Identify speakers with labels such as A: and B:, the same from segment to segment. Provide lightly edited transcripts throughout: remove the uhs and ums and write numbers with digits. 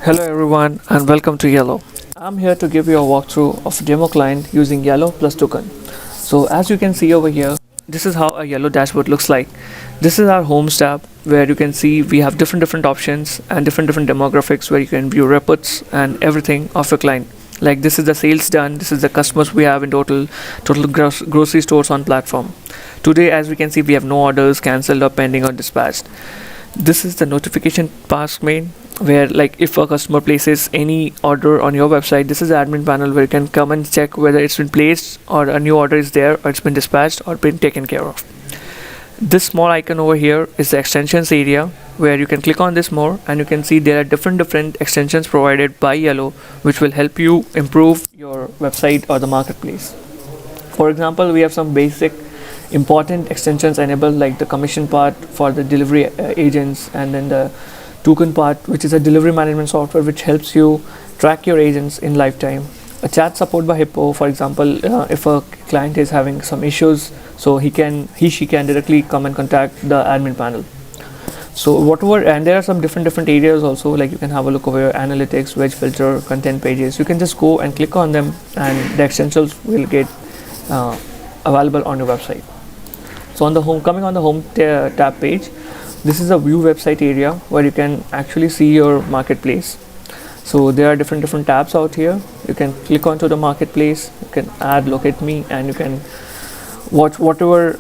A: Hello everyone and welcome to Yellow. I'm here to give you a walkthrough of a demo client using Yellow plus Token. So as you can see over here, this is how a Yellow dashboard looks like. This is our Homes tab where you can see we have different options and different demographics where you can view reports and everything of your client. Like this is the sales done, this is the customers we have in total grocery stores on platform. Today as we can see we have no orders cancelled or pending or dispatched. This is the notification task main where like if a customer places any order on your website, this is the admin panel where you can come and check whether it's been placed or a new order is there or it's been dispatched or been taken care of. This small icon over here is the extensions area where you can click on this more and you can see there are different extensions provided by Yellow which will help you improve your website or the marketplace. For example, we have some basic important extensions enabled like the commission part for the delivery agents, and then the token part which is a delivery management software which helps you track your agents in lifetime. A chat support by Hippo, for example, if a client is having some issues, so she can directly come and contact the admin panel. So whatever, and there are some different areas also, like you can have a look over your analytics, wedge filter, content pages. You can just go and click on them and the extensions will get available on your website. So on the home, coming on the home tab page, this is a view website area where you can actually see your marketplace. So there are different tabs out here. You can click onto the marketplace, you can add locate me, and you can watch whatever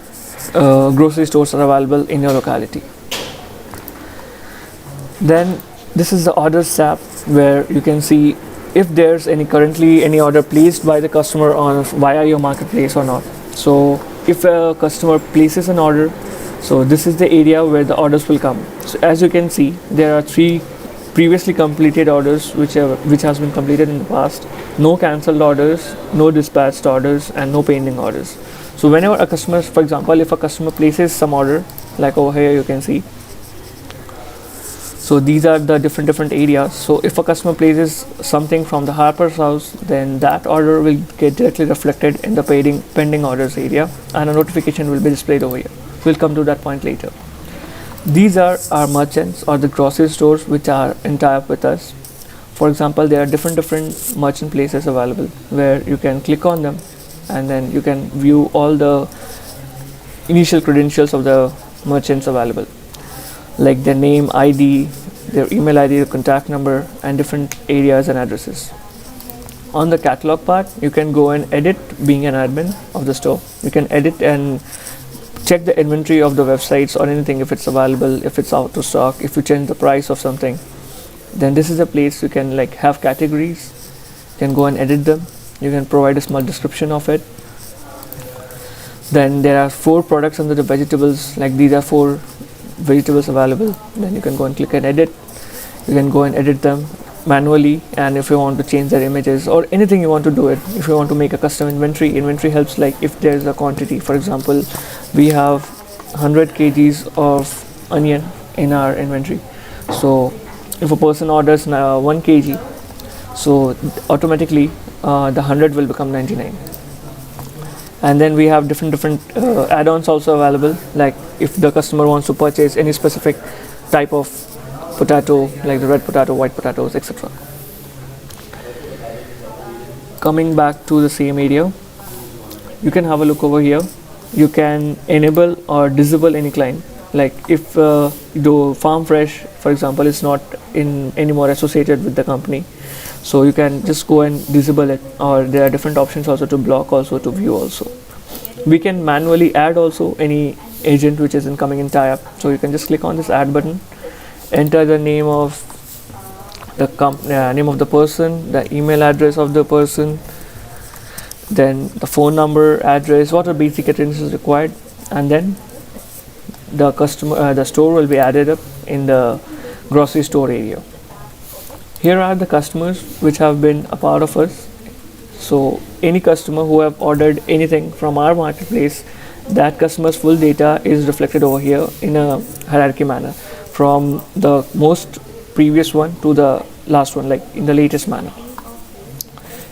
A: grocery stores are available in your locality. Then this is the orders tab where you can see if there's currently any order placed by the customer on via your marketplace or not. So if a customer places an order, so this is the area where the orders will come. So as you can see, there are 3 previously completed orders which has been completed in the past, no cancelled orders, no dispatched orders, and no pending orders. So whenever a customer, for example, if a customer places some order, like over here you can see, so these are the different areas. So if a customer places something from the Harper's House, then that order will get directly reflected in the pending orders area and a notification will be displayed over here. We'll come to that point later. These are our merchants or the grocery stores which are in tie-up with us. For example, there are different merchant places available where you can click on them and then you can view all the initial credentials of the merchants available, like their name, ID, their email ID, their contact number, and different areas and addresses. On the catalog part, you can go and edit. Being an admin of the store, you can edit and check the inventory of the websites or anything, if it's available, if it's out of stock, if you change the price of something. Then this is a place you can like have categories, you can go and edit them, you can provide a small description of it. Then there are 4 products under the vegetables, like these are 4 vegetables available. Then you can go and click and edit. You can go and edit them manually, and if you want to change their images or anything you want to do it, if you want to make a custom inventory helps, like if there's a quantity, for example, we have 100 kgs of onion in our inventory. So if a person orders 1 kg, so automatically the 100 will become 99. And then we have different add-ons also available, like if the customer wants to purchase any specific type of potato, like the red potato, white potatoes, etc. Coming back to the same area, you can have a look over here. You can enable or disable any client, like if the Farm Fresh, for example, is not anymore associated with the company, so you can just go and disable it, or there are different options also to block, also to view also. We can manually add also any agent which isn't coming in tie-up, so you can just click on this add button, enter the name of the name of the person, the email address of the person, then the phone number, address, what are basic attentions required, and then the store will be added up in the grocery store area. Here are the customers which have been a part of us. So any customer who have ordered anything from our marketplace, that customer's full data is reflected over here in a hierarchy manner, from the most previous one to the last one, like in the latest manner.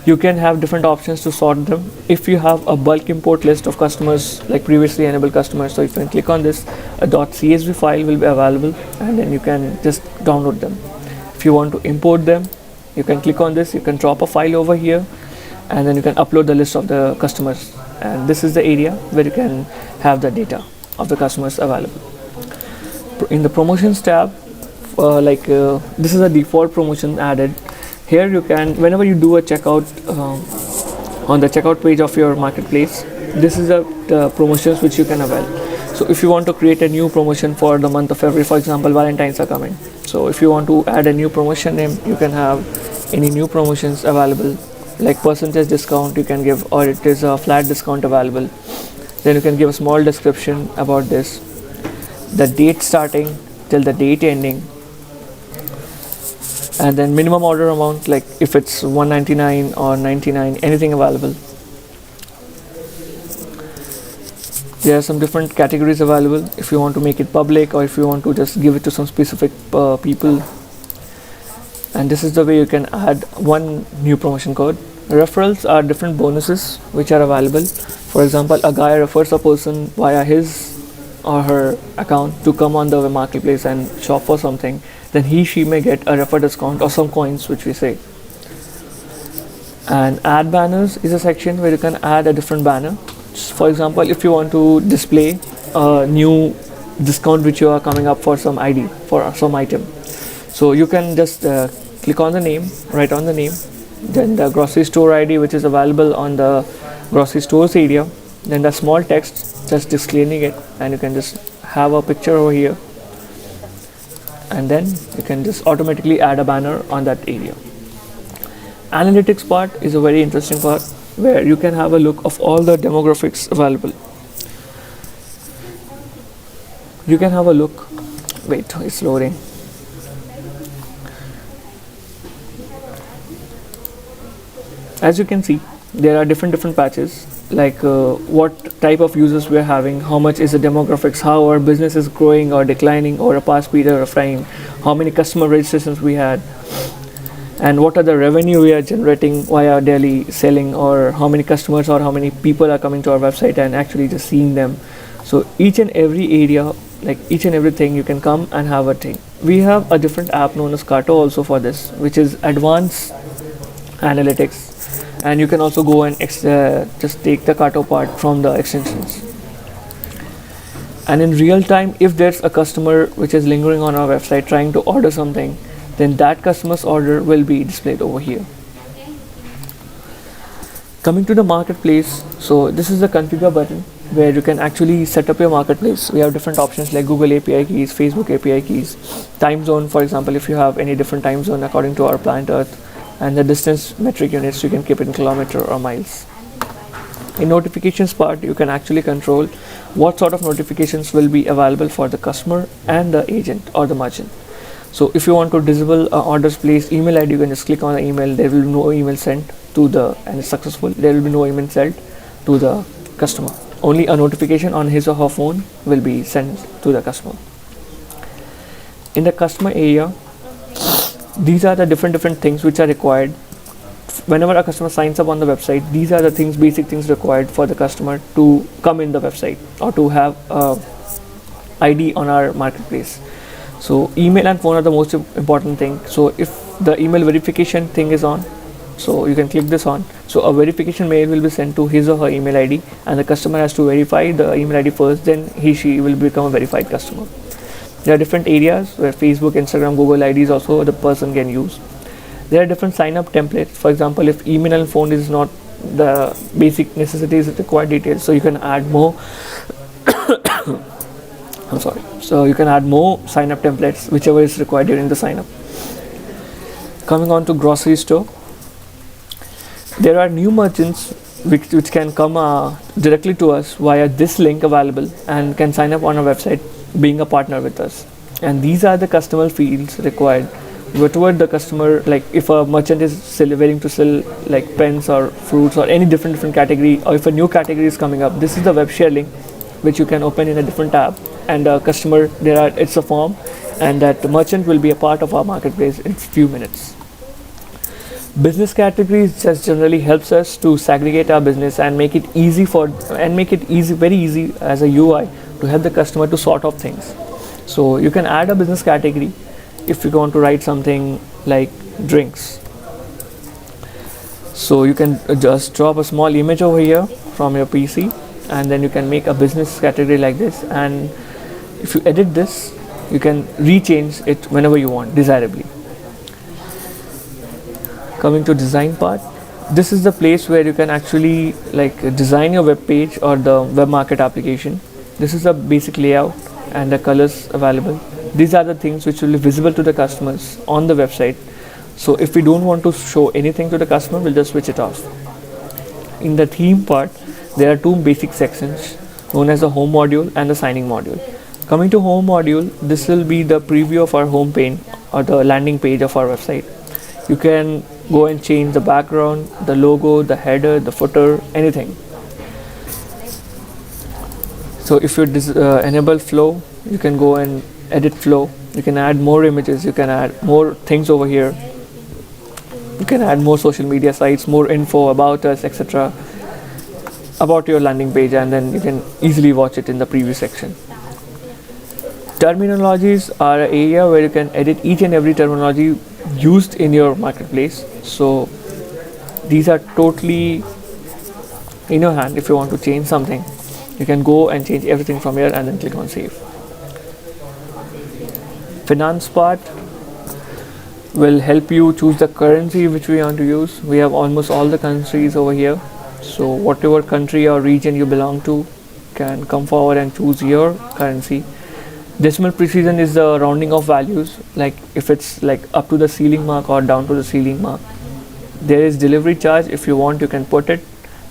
A: You can have different options to sort them. If you have a bulk import list of customers, like previously enabled customers, so if you can click on this, a .csv file will be available and then you can just download them. If you want to import them, you can click on this, you can drop a file over here, and then you can upload the list of the customers, and this is the area where you can have the data of the customers available. In the promotions tab, this is a default promotion added. Here you can, whenever you do a checkout on the checkout page of your marketplace, this is the promotions which you can avail. So if you want to create a new promotion for the month of February, for example, Valentine's are coming, so if you want to add a new promotion name, you can have any new promotions available, like percentage discount you can give, or it is a flat discount available. Then you can give a small description about this, the date starting till the date ending, and then minimum order amount, like if it's 199 or 99, anything available. There are some different categories available if you want to make it public, or if you want to just give it to some specific people. And this is the way you can add one new promotion code. Referrals are different bonuses which are available. For example, a guy refers a person via his or her account to come on the marketplace and shop for something, then she may get a refer discount or some coins which we say. And add banners is a section where you can add a different banner. For example, if you want to display a new discount which you are coming up for some ID for some item, so you can just click on the name, write on the name, then the grocery store ID which is available on the grocery stores area, then the small text just displaying it, and you can just have a picture over here, and then you can just automatically add a banner on that area. Analytics part is a very interesting part where you can have a look of all the demographics available. You can have a look, wait, it's loading. As you can see, there are different patches, like what type of users we are having, how much is the demographics, how our business is growing or declining over a past period of time, how many customer registrations we had, and what are the revenue we are generating via daily selling, or how many customers or how many people are coming to our website and actually just seeing them. So each and every area, like each and everything, you can come and have a thing. We have a different app known as Carto also for this, which is advanced analytics, and you can also go and just take the Carto part from the extensions. And in real time, if there's a customer which is lingering on our website trying to order something, then that customer's order will be displayed over here. Coming to the marketplace, so this is the configure button where you can actually set up your marketplace. We have different options like Google API keys, Facebook API keys, time zone, for example, if you have any different time zone according to our planet Earth, and the distance metric units, you can keep it in kilometer or miles. In notifications part, you can actually control what sort of notifications will be available for the customer and the agent or the merchant. So if you want to disable orders placed email ID, you can just click on the email. There will be no email sent to and it's successful. There will be no email sent to the customer. Only a notification on his or her phone will be sent to the customer. In the customer area, these are the different things which are required. Whenever a customer signs up on the website, these are the basic things required for the customer to come in the website or to have ID on our marketplace. So email and phone are the most important thing. So if the email verification thing is on, so you can click this on. So a verification mail will be sent to his or her email ID, and the customer has to verify the email ID first, then she will become a verified customer. There are different areas where Facebook, Instagram, Google IDs also the person can use. There are different sign up templates. For example, if email and phone is not the basic necessities required details, so you can add more so you can add more sign up templates, whichever is required during the sign up. Coming on to grocery store, there are new merchants which can come directly to us via this link available and can sign up on our website being a partner with us. And these are the customer fields required. Whatever the customer, like if a merchant is willing to sell like pens or fruits or any different category, or if a new category is coming up, this is the web share link which you can open in a different tab, and customer, it's a form, and that merchant will be a part of our marketplace in few minutes. Business categories just generally helps us to segregate our business and make it very easy as a UI to help the customer to sort of things. So you can add a business category if you want to write something like drinks. So you can just drop a small image over here from your PC, and then you can make a business category like this, and if you edit this, you can rechange it whenever you want, desirably. Coming to design part, this is the place where you can actually like design your web page or the web market application. This is the basic layout and the colors available. These are the things which will be visible to the customers on the website. So if we don't want to show anything to the customer, we'll just switch it off. In the theme part, there are two basic sections known as the home module and the signing module. Coming to home module, this will be the preview of our home page or the landing page of our website. You can go and change the background, the logo, the header, the footer, anything. So if you enable flow, you can go and edit flow. You can add more images, you can add more things over here. You can add more social media sites, more info about us, etc. about your landing page, and then you can easily watch it in the preview section. Terminologies are an area where you can edit each and every terminology used in your marketplace. So these are totally in your hand. If you want to change something, you can go and change everything from here and then click on save. Finance part will help you choose the currency which we want to use. We have almost all the countries over here, so whatever country or region you belong to can come forward and choose your currency. Decimal precision is the rounding of values, like if it's like up to the ceiling mark or down to the ceiling mark. There is delivery charge. If you want, you can put it.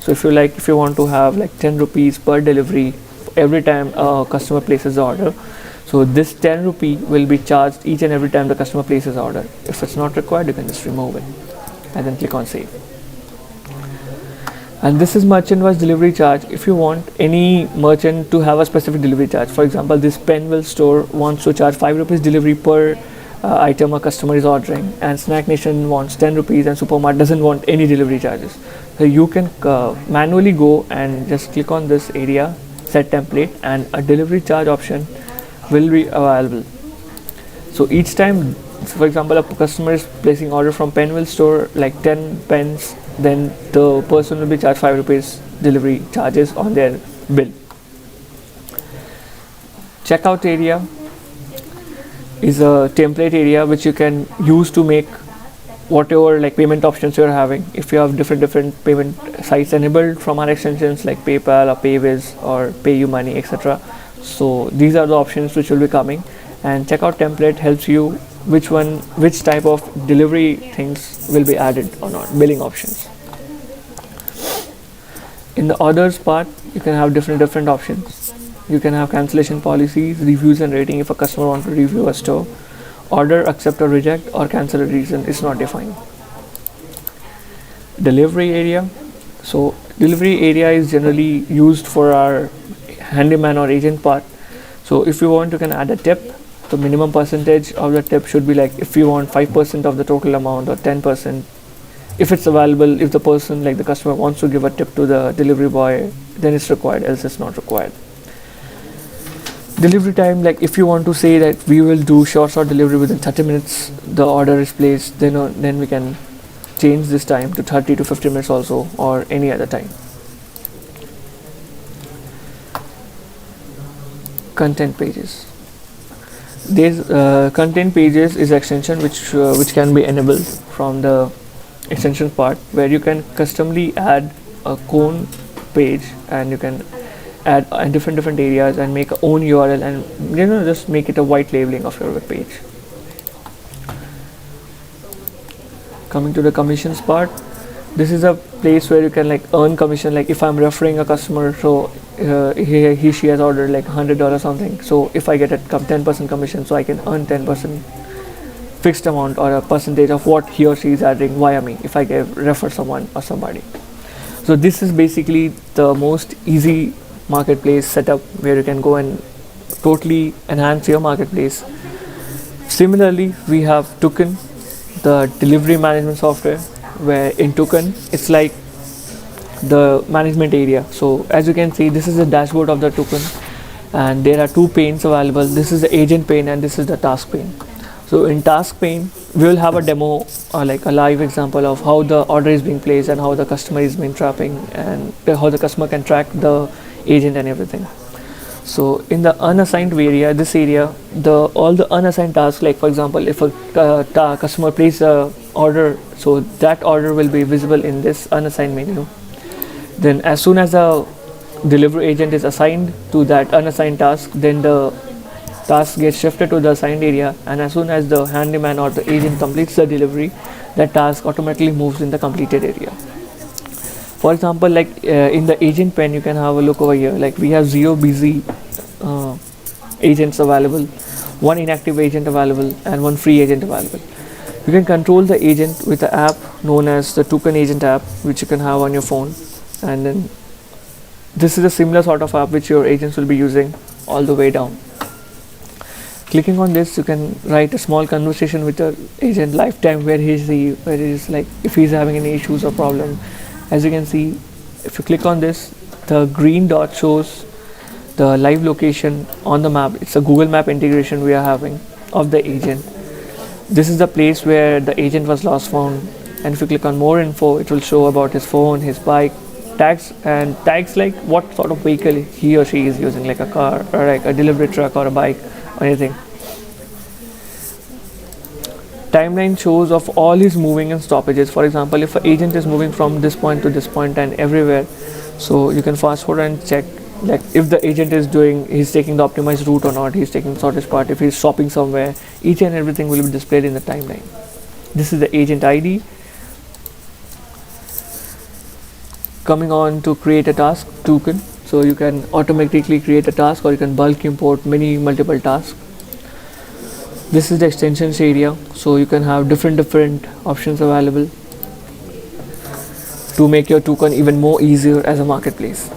A: So if you want to have like 10 rupees per delivery every time a customer places the order, so this 10 rupee will be charged each and every time the customer places order. If it's not required, you can just remove it and then click on save. And this is merchandise delivery charge. If you want any merchant to have a specific delivery charge, for example, this Penwell store wants to charge 5 rupees delivery per item a customer is ordering, and Snack Nation wants 10 rupees, and Supermart doesn't want any delivery charges. So you can manually go and just click on this area, set template, and a delivery charge option will be available. So each time, for example, a customer is placing order from Penwell store like 10 pens, then the person will be charged 5 rupees delivery charges on their bill. Checkout area is a template area which you can use to make whatever like payment options you're having. If you have different payment sites enabled from our extensions like PayPal or PayWiz or PayUmoney, etc. So these are the options which will be coming, and checkout template helps you which type of delivery things will be added or not, billing options. In the orders part, you can have different options. You can have cancellation policies, reviews and rating if a customer wants to review a store. Order, accept or reject, or cancel a reason is not defined. Delivery area. So delivery area is generally used for our handyman or agent part. So if you want, you can add a tip. The minimum percentage of the tip should be like, if you want 5% of the total amount or 10%, if it's available. If the person, like the customer, wants to give a tip to the delivery boy, then it's required, else it's not required. Delivery time, like if you want to say that we will do short delivery within 30 minutes the order is placed, then we can change this time to 30 to 50 minutes also, or any other time. Content pages. These content pages is extension which can be enabled from the extension part, where you can customly add a cone page, and you can add different areas and make a own URL, and just make it a white labeling of your web page. Coming to the commissions part, this is a place where you can like earn commission. Like if I'm referring a customer, so she has ordered like $100 something, so if I get a 10% commission, so I can earn 10% fixed amount or a percentage of what he or she is adding via me if I refer someone or somebody. So this is basically the most easy marketplace setup where you can go and totally enhance your marketplace. Similarly, we have Token, the delivery management software, where in Token it's like the management area. So as you can see, this is the dashboard of the Token, and there are two panes available. This is the agent pane and this is the task pane. So in task pane, we will have a demo or like a live example of how the order is being placed and how the customer is being trapping, and how the customer can track the agent and everything. So in the unassigned area, this area, the all the unassigned tasks, like for example, if a customer places a order, so that order will be visible in this unassigned menu. Then as soon as the delivery agent is assigned to that unassigned task, then the task gets shifted to the assigned area, and as soon as the handyman or the agent completes the delivery, that task automatically moves in the completed area. For example, like in the agent pane, you can have a look over here. Like we have 0 busy agents available, 1 inactive agent available, and 1 free agent available. You can control the agent with the app known as the Toucan Agent app, which you can have on your phone. And then this is a similar sort of app which your agents will be using all the way down. Clicking on this, you can write a small conversation with your agent lifetime, where he's like, if he's having any issues or problem. As you can see, if you click on this, the green dot shows the live location on the map. It's a Google Map integration we are having of the agent. This is the place where the agent was last found, and if you click on more info, it will show about his phone, his bike, tags, and tags like what sort of vehicle he or she is using, like a car or like a delivery truck or a bike or anything. Timeline shows of all his moving and stoppages. For example, if an agent is moving from this point to this point and everywhere, so you can fast forward and check like if the agent is he's taking the optimized route or not, he's taking the shortest part, if he's stopping somewhere, each and everything will be displayed in the timeline. This is the agent ID. Coming on to create a task token, so you can automatically create a task or you can bulk import multiple tasks. This is the extensions area, so you can have different options available to make your token even more easier as a marketplace.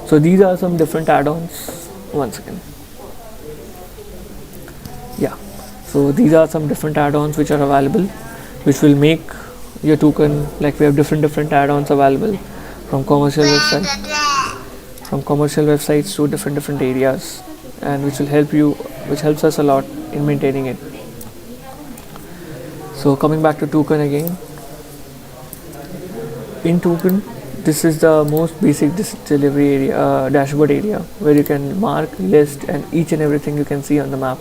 A: So these are some different add-ons. Once again, yeah, so these are some different add-ons which are available, which will make your token, like we have different add-ons available from commercial websites to different areas, and which helps us a lot in maintaining it. So coming back to token again, in token, this is the most basic delivery area, dashboard area, where you can mark, list, and each and everything you can see on the map.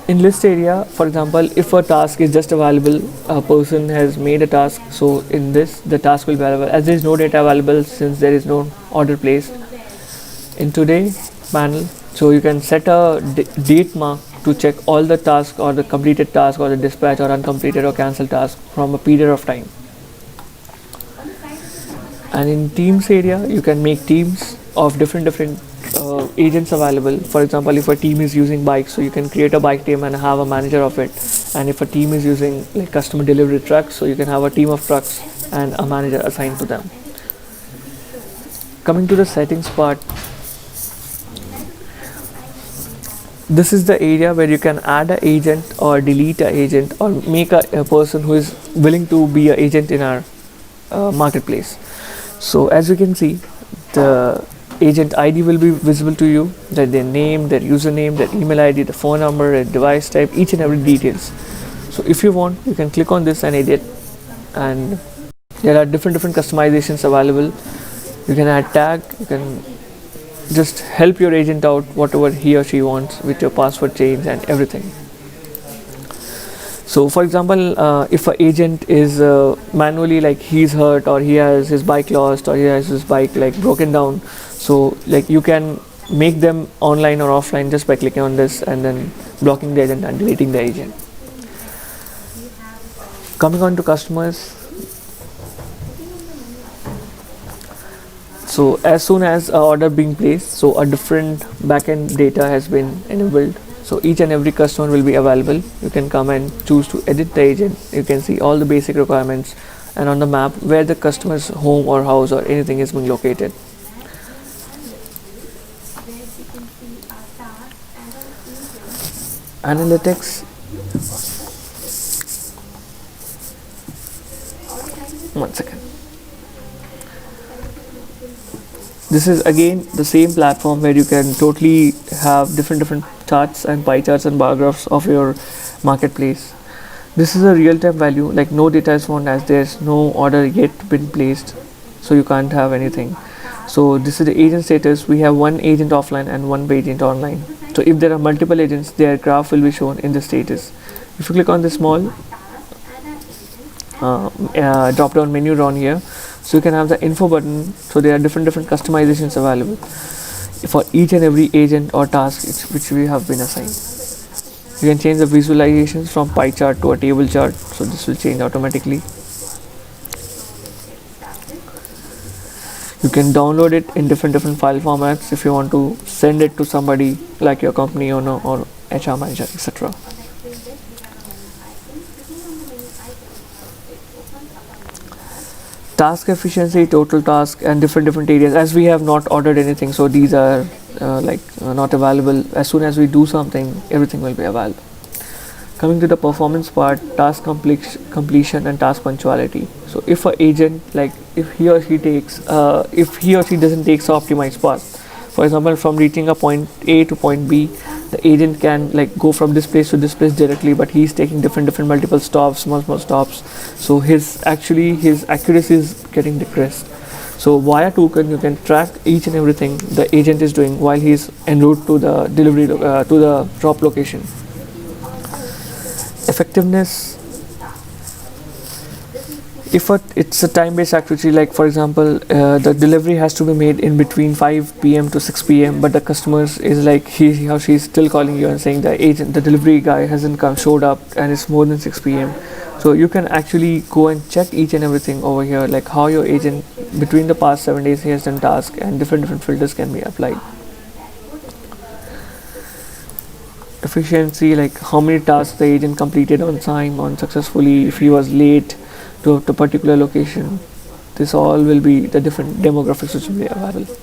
A: In list area, for example, if a task is just available, a person has made a task, so in this the task will be available, as there is no data available since there is no order placed. In today panel, so you can set a date mark to check all the tasks or the completed task or the dispatch or uncompleted or cancelled task from a period of time. And in teams area, you can make teams of different agents available. For example, if a team is using bikes, so you can create a bike team and have a manager of it. And if a team is using like customer delivery trucks, so you can have a team of trucks and a manager assigned to them. Coming to the settings part, this is the area where you can add an agent or delete an agent or make a person who is willing to be an agent in our marketplace. So as you can see, the agent ID will be visible to you, that their name, their username, their email ID, the phone number, their device type, each and every details. So if you want, you can click on this and edit, and there are different customizations available. You can add tag, you can just help your agent out whatever he or she wants with your password change and everything. So for example, if an agent is manually, like he's hurt or he has his bike lost or he has his bike like broken down, so like you can make them online or offline just by clicking on this and then blocking the agent and deleting the agent. Coming on to customers, so as soon as an order being placed, so a different backend data has been enabled. So each and every customer will be available. You can come and choose to edit the agent. You can see all the basic requirements and on the map where the customer's home or house or anything is being located. Analytics. One second. This is again the same platform where you can totally have different charts and pie charts and bar graphs of your marketplace. This is a real-time value, like no data is found as there's no order yet been placed, so you can't have anything. So this is the agent status. We have one agent offline and one agent online. So if there are multiple agents, their graph will be shown in the status. If you click on the small drop down menu down here, so you can have the info button. So there are different customizations available for each and every agent or task which we have been assigned. You can change the visualizations from pie chart to a table chart, so this will change automatically. You can download it in different file formats if you want to send it to somebody like your company owner or HR manager, etc. Task efficiency, total task, and different areas. As we have not ordered anything, so these are not available. As soon as we do something, everything will be available. Coming to the performance part, task completion and task punctuality. So if an agent, like if he or she doesn't take the optimized path, for example, from reaching a point A to point B, the agent can like go from this place to this place directly, but he's taking different multiple stops, small stops. So his accuracy is getting decreased. So via token, you can track each and everything the agent is doing while he's en route to the delivery to the drop location. Effectiveness. If it's a time-based activity, like for example, the delivery has to be made in between 5 p.m. to 6 p.m., but the customers is like he or she is still calling you and saying the delivery guy hasn't showed up and it's more than 6 p.m. So you can actually go and check each and everything over here, like how your agent between the past 7 days he has done task, and different filters can be applied. Efficiency, like how many tasks the agent completed on time, on successfully, if he was late to a particular location. This all will be the different demographics which will be available.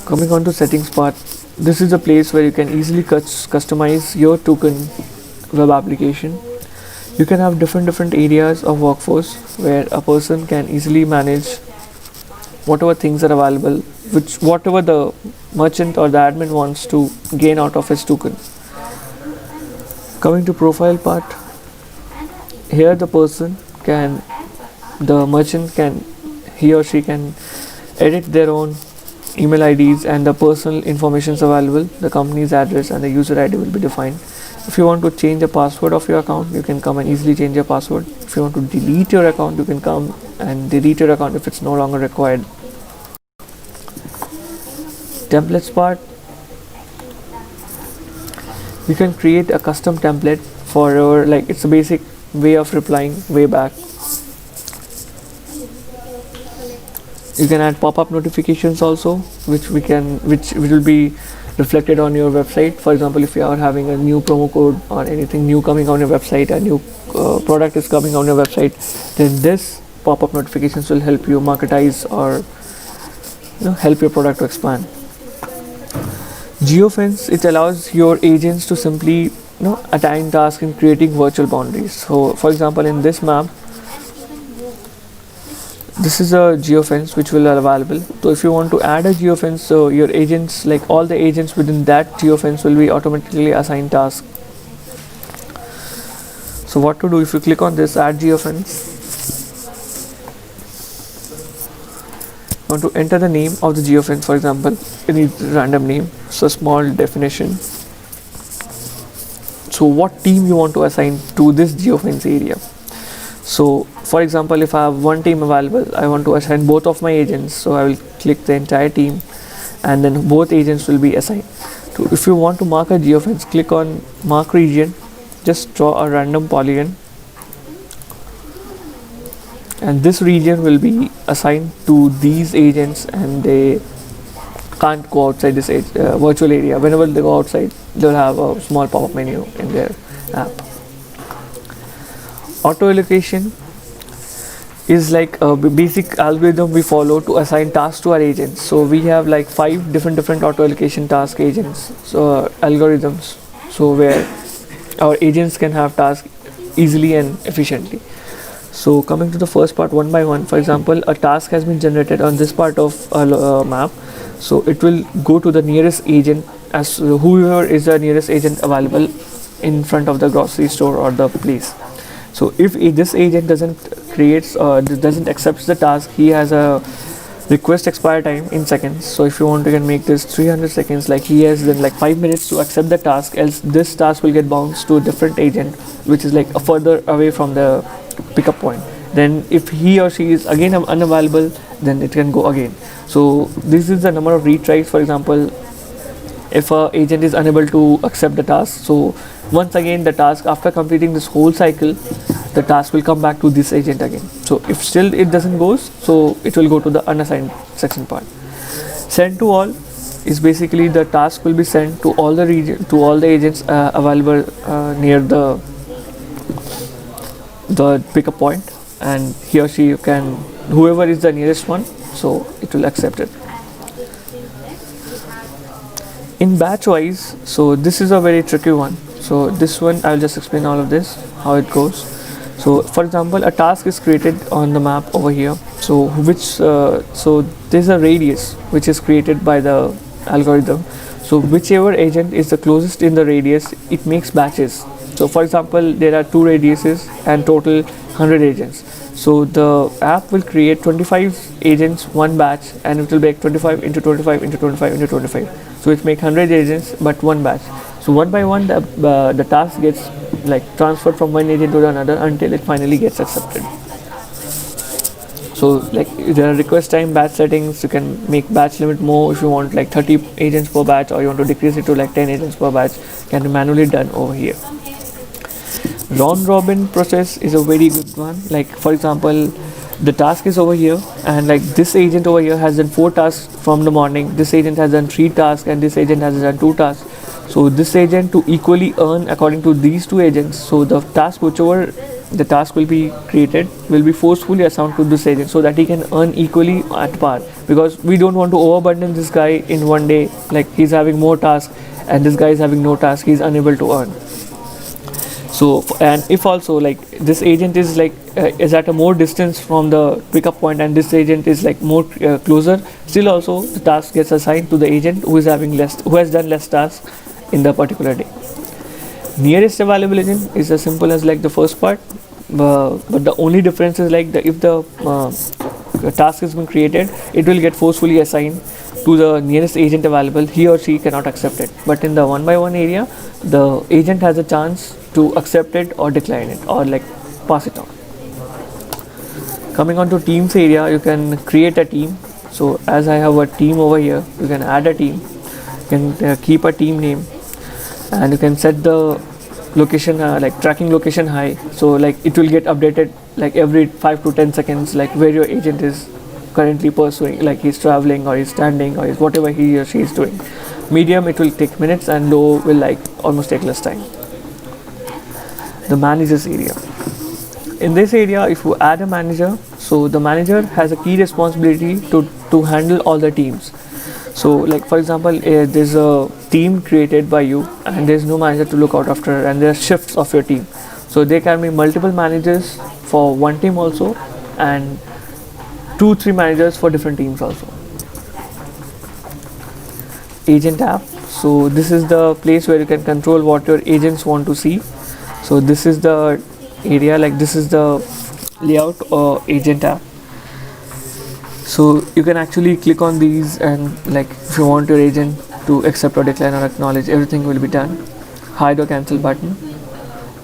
A: Coming on to settings part, this is a place where you can easily customize your token web application. You can have different areas of workforce where a person can easily manage whatever things are available, whatever the merchant or the admin wants to gain out of his token. Coming to profile part, here the merchant can, he or she can edit their own email IDs and the personal information is available. The company's address and the user ID will be defined. If you want to change the password of your account, you can come and easily change your password. If you want to delete your account, you can come and delete your account if it's no longer required. Templates part, you can create a custom template for your, like it's a basic way of replying way back. You can add pop-up notifications also, which will be reflected on your website. For example, if you are having a new promo code or anything new coming on your website, a new product is coming on your website, then this pop-up notifications will help you marketize or help your product to expand. Geofence, it allows your agents to simply assign tasks in creating virtual boundaries. So for example, in this map, this is a geofence which will be available. So if you want to add a geofence, so your agents, like all the agents within that geofence will be automatically assigned tasks. So what to do, if you click on this add geofence, you want to enter the name of the geofence, for example, any random name, so small definition. So what team you want to assign to this geofence area. So for example, if I have one team available, I want to assign both of my agents, so I will click the entire team and then both agents will be assigned. So if you want to mark a geofence, click on mark region, just draw a random polygon and this region will be assigned to these agents and they can't go outside this virtual area. Whenever they go outside, they'll have a small pop-up menu in their app. Auto allocation is like a basic algorithm we follow to assign tasks to our agents. So we have like 5 different auto allocation task agents, so algorithms, so where our agents can have tasks easily and efficiently. So coming to the first part, one by one, for example, a task has been generated on this part of a map. So it will go to the nearest agent, as whoever is the nearest agent available in front of the grocery store or the place. So if this agent doesn't accept the task, he has a request expire time in seconds. So if you want, you can make this 300 seconds. Like he has then like 5 minutes to accept the task, else this task will get bounced to a different agent, which is like a further away from the pickup point. Then if he or she is again unavailable, then it can go again. So this is the number of retries. For example, if a agent is unable to accept the task, so once again the task, after completing this whole cycle, the task will come back to this agent again. So if still it doesn't goes, so it will go to the unassigned section part. Send to all is basically the task will be sent to all the agents available near the pickup point, and he or she can, whoever is the nearest one, so it will accept it. In batch wise, so this is a very tricky one. So this one I'll just explain all of this, how it goes. So for example, a task is created on the map over here. So so there's a radius which is created by the algorithm. So whichever agent is the closest in the radius, it makes batches. So for example, there are 2 radiuses and total 100 agents. So the app will create 25 agents one batch, and it will make 25 into 25 into 25 into 25. So it makes 100 agents but one batch. So one by one the task gets like transferred from one agent to another until it finally gets accepted. So like there are request time, batch settings. You can make batch limit more if you want, like 30 agents per batch, or you want to decrease it to like 10 agents per batch, can be manually done over here. Round robin process is a very good one. Like for example, the task is over here, and like this agent over here has done 4 tasks from the morning, this agent has done 3 tasks, and this agent has done 2 tasks. So this agent to equally earn according to these 2 agents, so the task, whichever the task will be created, will be forcefully assigned to this agent so that he can earn equally at par, because we don't want to overburden this guy in one day. Like he's having more tasks and this guy is having no task, he's unable to earn. So, and if also like this agent is like is at a more distance from the pickup point, and this agent is like more closer, still also the task gets assigned to the agent who has done less tasks in the particular day. Nearest available agent is as simple as like the first part, but the only difference is like if the task has been created, it will get forcefully assigned to the nearest agent available. He or she cannot accept it, but in the one by one area, the agent has a chance to accept it or decline it, or like pass it on. Coming on to teams area, you can create a team. So as I have a team over here, you can add a team, you can keep a team name, and you can set the location like tracking location high, so like it will get updated like every 5 to 10 seconds, like where your agent is currently pursuing, like he's traveling or he's standing or he's whatever he or she is doing. Medium, it will take minutes, and low will like almost take less time. The managers area. In this area, if you add a manager, so the manager has a key responsibility to handle all the teams. So like for example, there's a team created by you and there's no manager to look out after, and there are shifts of your team. So there can be multiple managers for one team also, and 2-3 managers for different teams also. Agent app. So this is the place where you can control what your agents want to see. So this is the area, like this is the layout or agent app. So you can actually click on these, and like if you want your agent to accept or decline or acknowledge, everything will be done. Hide or cancel button.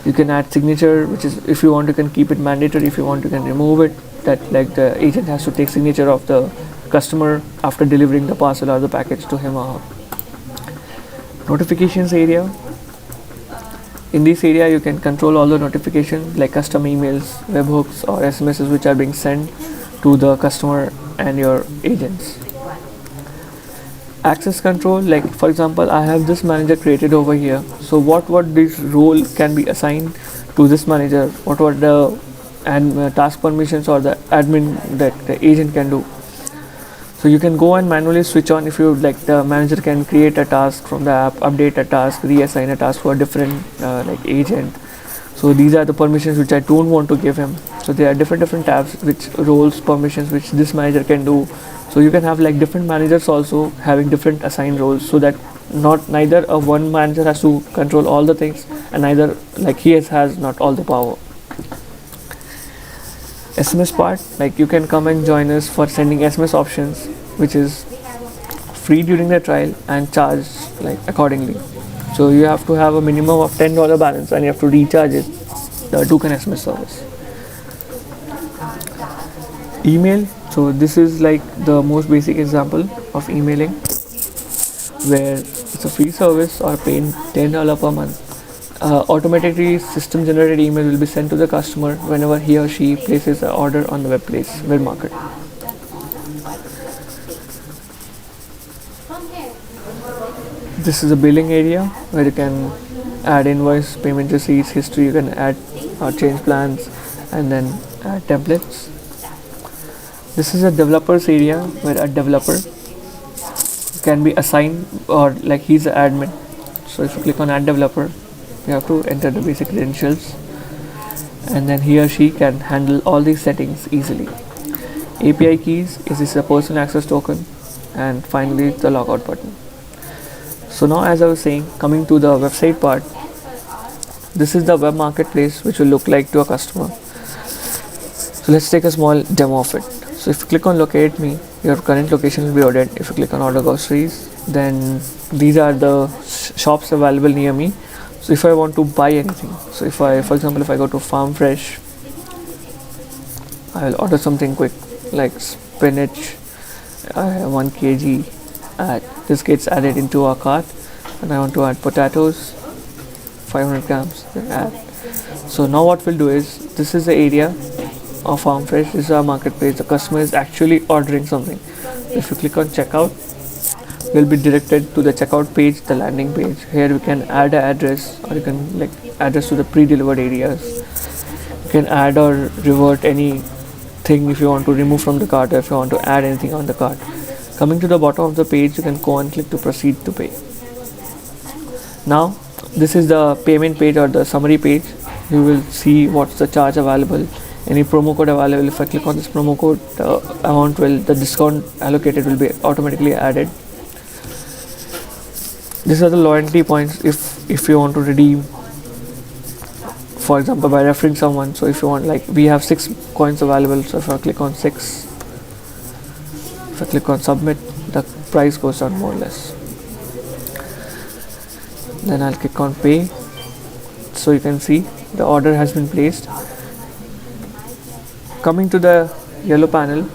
A: You can add signature, which is if you want you can keep it mandatory, if you want you can remove it, that like the agent has to take signature of the customer after delivering the parcel or the package to him or her. Notifications area. In this area you can control all the notifications like custom emails, webhooks or SMSs which are being sent to the customer and your agents. Access control, like for example, I have this manager created over here. So what this role can be assigned to this manager, what the task permissions or the admin that the agent can do. So you can go and manually switch on if you like. The manager can create a task from the app, update a task, reassign a task for a different like agent. So these are the permissions which I don't want to give him. So there are different tabs which roles permissions which this manager can do. So you can have like different managers also having different assigned roles, so that not neither a one manager has to control all the things, and neither like has not all the power. SMS part, like you can come and join us for sending SMS options, which is free during the trial and charged like accordingly. So you have to have a minimum of $10 balance and you have to recharge it, the token SMS service. Email, so this is like the most basic example of emailing, where it's a free service or paying $10 per month. Automatically system generated email will be sent to the customer whenever he or she places an order on the web market. This is a billing area where you can add invoice, payment receipts, history. You can add or change plans, and then add templates. This is a developers area where a developer can be assigned, or like he's an admin. So if you click on add developer, you have to enter the basic credentials, and then he or she can handle all these settings easily. API keys is a personal access token, and finally the logout button. So now, as I was saying, coming to the website part, this is the web marketplace which will look like to a customer. So let's take a small demo of it. So if you click on locate me, your current location will be loaded. If you click on order groceries, then these are the shops available near me. So if I want to buy anything, so if I, for example, if I go to Farm Fresh, I will order something quick like spinach, 1 kg. This gets added into our cart, and I want to add potatoes, 500 grams. Then add. So now what we'll do is, this is the area of Farm Fresh. This is our marketplace. The customer is actually ordering something. If you click on checkout, we'll be directed to the checkout page, the landing page. Here we can add an address, or you can like address to the pre-delivered areas. You can add or revert anything if you want to remove from the cart, or if you want to add anything on the cart. Coming to the bottom of the page, you can go and click to proceed to pay. Now this is the payment page or the summary page. You will see what's the charge available, any promo code available. If I click on this promo code, the discount allocated will be automatically added. These are the loyalty points if you want to redeem, for example, by referring someone. So if you want, like we have 6 coins available, so if I click on 6, if I click on submit, the price goes down more or less. Then I'll click on pay. So you can see the order has been placed. Coming to the yellow panel,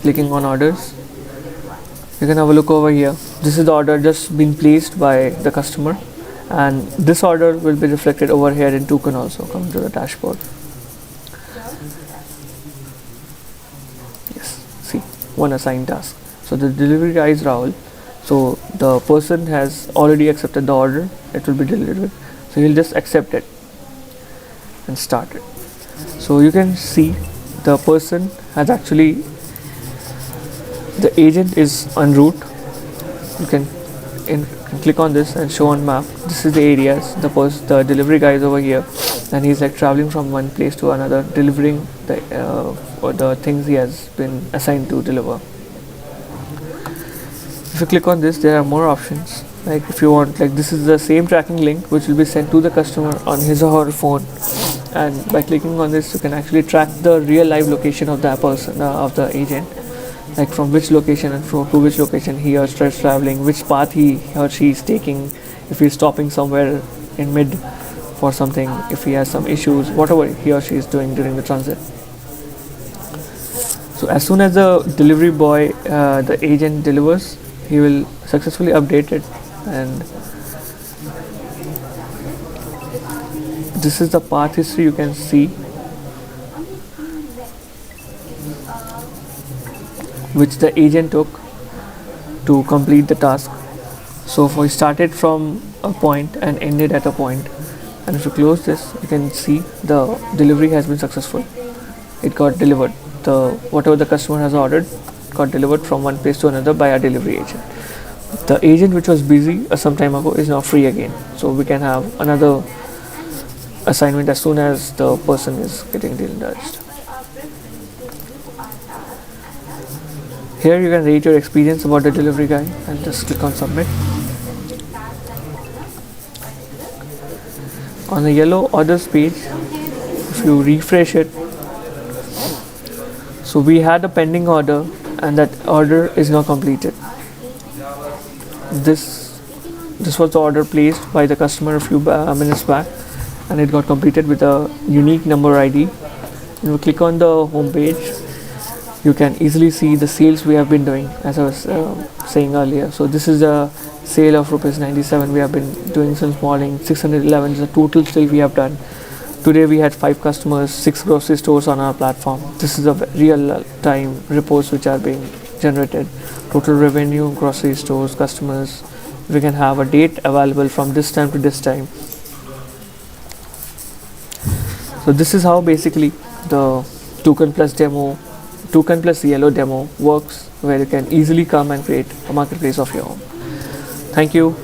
A: clicking on orders, you can have a look over here. This is the order just been placed by the customer, and this order will be reflected over here in token also. Coming to the dashboard, yes, see, one assigned task. So the delivery guy is Rahul. So the person has already accepted the order. It will be delivered. So he'll just accept it and start it. So you can see the person has actually, the agent is en route. You can click on this and show on map. This is the areas. The delivery guy is over here, and he's like traveling from one place to another, delivering the things he has been assigned to deliver. If you click on this, there are more options. Like if you want, like this is the same tracking link which will be sent to the customer on his or her phone, and by clicking on this, you can actually track the real live location of that person, of the agent, like from which location and to which location he or she is traveling, which path he or she is taking, if he is stopping somewhere in mid for something, if he has some issues, whatever he or she is doing during the transit. So as soon as the delivery boy, the agent delivers, he will successfully update it, and this is the path history you can see, which the agent took to complete the task. So if we started from a point and ended at a point, and if you close this, you can see the delivery has been successful. It got delivered. Whatever the customer has ordered got delivered from one place to another by a delivery agent. The agent which was busy some time ago is now free again, so we can have another assignment as soon as the person is getting discharged. Here you can rate your experience about the delivery guy and just click on submit. On the yellow orders page, if you refresh it, so we had a pending order and that order is now completed. This was the order placed by the customer a few minutes back, and it got completed with a unique number ID. When you click on the home page, you can easily see the sales we have been doing, as I was saying earlier. So this is a sale of rupees 97 we have been doing since morning. 611 is the total sale we have done. Today we had 5 customers, 6 grocery stores on our platform. This is a real time reports which are being generated. Total revenue, grocery stores, customers. We can have a date available from this time to this time. So this is how basically the Toucan Plus Yellow demo works, where you can easily come and create a marketplace of your own. Thank you.